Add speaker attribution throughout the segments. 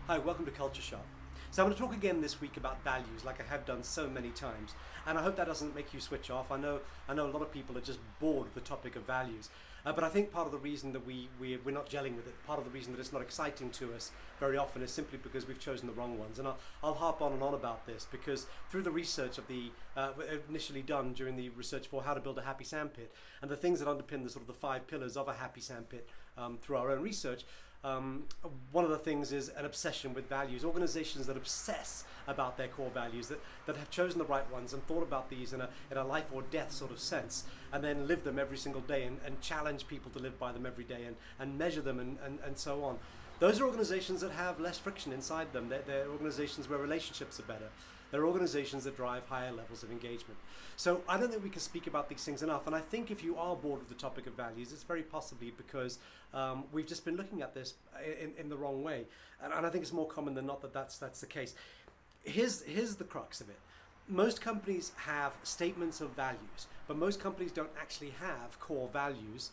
Speaker 1: Hi, welcome to Culture Shop. So I'm going to talk again this week about values, like I have done so many times, and I hope that doesn't make you switch off. I know a lot of people are just bored with the topic of values, but I think part of the reason that we're not gelling with it, part of the reason that it's not exciting to us very often is simply because we've chosen the wrong ones. And I'll harp on and on about this because through the research of the initially done during the research for how to build a happy sandpit and the things that underpin the sort of the 5 pillars of a happy sandpit through our own research. One of the things is an obsession with values. Organizations that obsess about their core values, that have chosen the right ones and thought about these in a life or death sort of sense, and then live them every single day and challenge people to live by them every day and measure them and so on. Those are organizations that have less friction inside them. They're organizations where relationships are better. They're organizations that drive higher levels of engagement. So I don't think we can speak about these things enough. And I think if you are bored with the topic of values, it's very possibly because we've just been looking at this in the wrong way. And I think it's more common than not that that's the case. Here's the crux of it. Most companies have statements of values, but most companies don't actually have core values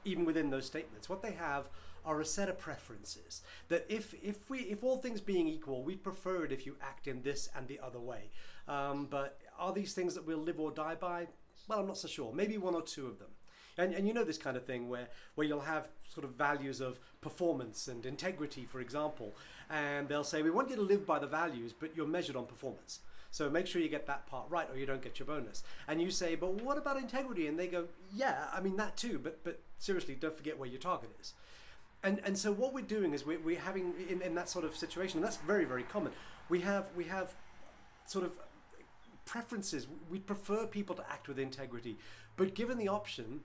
Speaker 1: even within those statements. What they have are a set of preferences that if all things being equal, we prefer it if you act in this and the other way. But are these things that we'll live or die by? Well, I'm not so sure. Maybe one or two of them. And you know this kind of thing where you'll have sort of values of performance and integrity, for example, and they'll say, we want you to live by the values, but you're measured on performance. So make sure you get that part right or you don't get your bonus. And you say, but what about integrity? And they go, yeah, I mean that too, but seriously, don't forget where your target is. And so what we're doing is we're having in that sort of situation, and that's very, very common. We have sort of preferences. We prefer people to act with integrity, but given the option,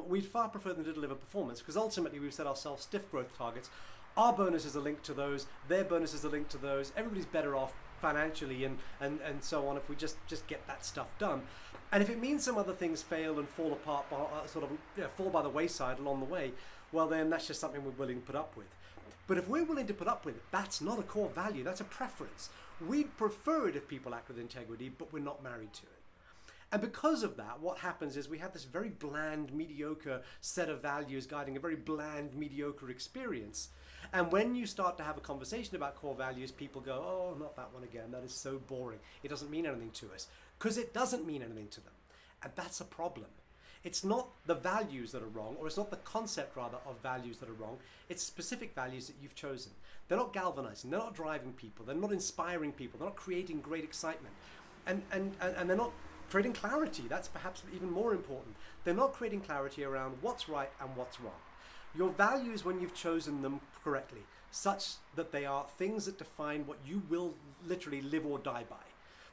Speaker 1: we'd far prefer them to deliver performance, because ultimately we've set ourselves stiff growth targets. Our bonuses are linked to those, their bonuses are linked to those. Everybody's better off financially and so on if we just get that stuff done. And if it means some other things fail and fall apart, fall by the wayside along the way, well then that's just something we're willing to put up with. But if we're willing to put up with it, that's not a core value, that's a preference. We'd prefer it if people act with integrity, but we're not married to it. And because of that, what happens is we have this very bland, mediocre set of values guiding a very bland, mediocre experience. And when you start to have a conversation about core values, people go, oh, not that one again. That is so boring. It doesn't mean anything to us. Because it doesn't mean anything to them. And that's a problem. It's not the values that are wrong, or it's not the concept, rather, of values that are wrong. It's specific values that you've chosen. They're not galvanizing. They're not driving people. They're not inspiring people. They're not creating great excitement. And they're not creating clarity. That's perhaps even more important. They're not creating clarity around what's right and what's wrong. Your values, when you've chosen them correctly, such that they are things that define what you will literally live or die by.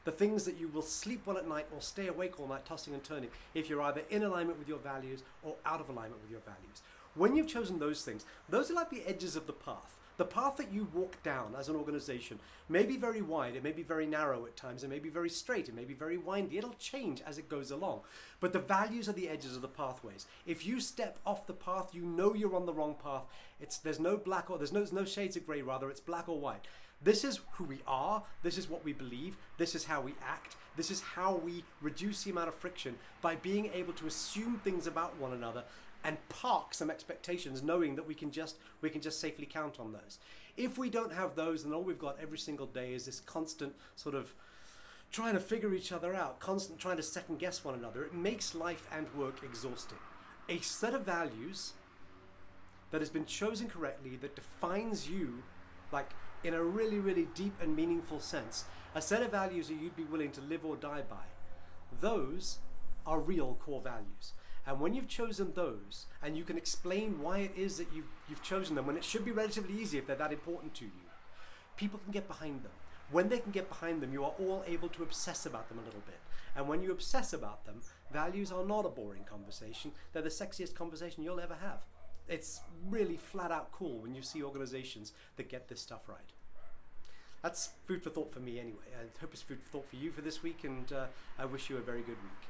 Speaker 1: The things that you will sleep well at night or stay awake all night tossing and turning if you're either in alignment with your values or out of alignment with your values. When you've chosen those things, those are like the edges of the path. The path that you walk down as an organization may be very wide, it may be very narrow at times, it may be very straight, it may be very windy, it'll change as it goes along. But the values are the edges of the pathways. If you step off the path, you know you're on the wrong path. There's no black or there's no shades of gray, rather, it's black or white. This is who we are, this is what we believe, this is how we act, this is how we reduce the amount of friction by being able to assume things about one another and park some expectations, knowing that we can just safely count on those. If we don't have those, then all we've got every single day is this constant sort of trying to figure each other out, constant trying to second guess one another. It makes life and work exhausting. A set of values that has been chosen correctly, that defines you, like in a really, really deep and meaningful sense, a set of values that you'd be willing to live or die by, those are real core values. And when you've chosen those, and you can explain why it is that you've chosen them, when it should be relatively easy if they're that important to you, people can get behind them. When they can get behind them, you are all able to obsess about them a little bit. And when you obsess about them, values are not a boring conversation. They're the sexiest conversation you'll ever have. It's really flat out cool when you see organizations that get this stuff right. That's food for thought for me anyway. I hope it's food for thought for you for this week, and I wish you a very good week.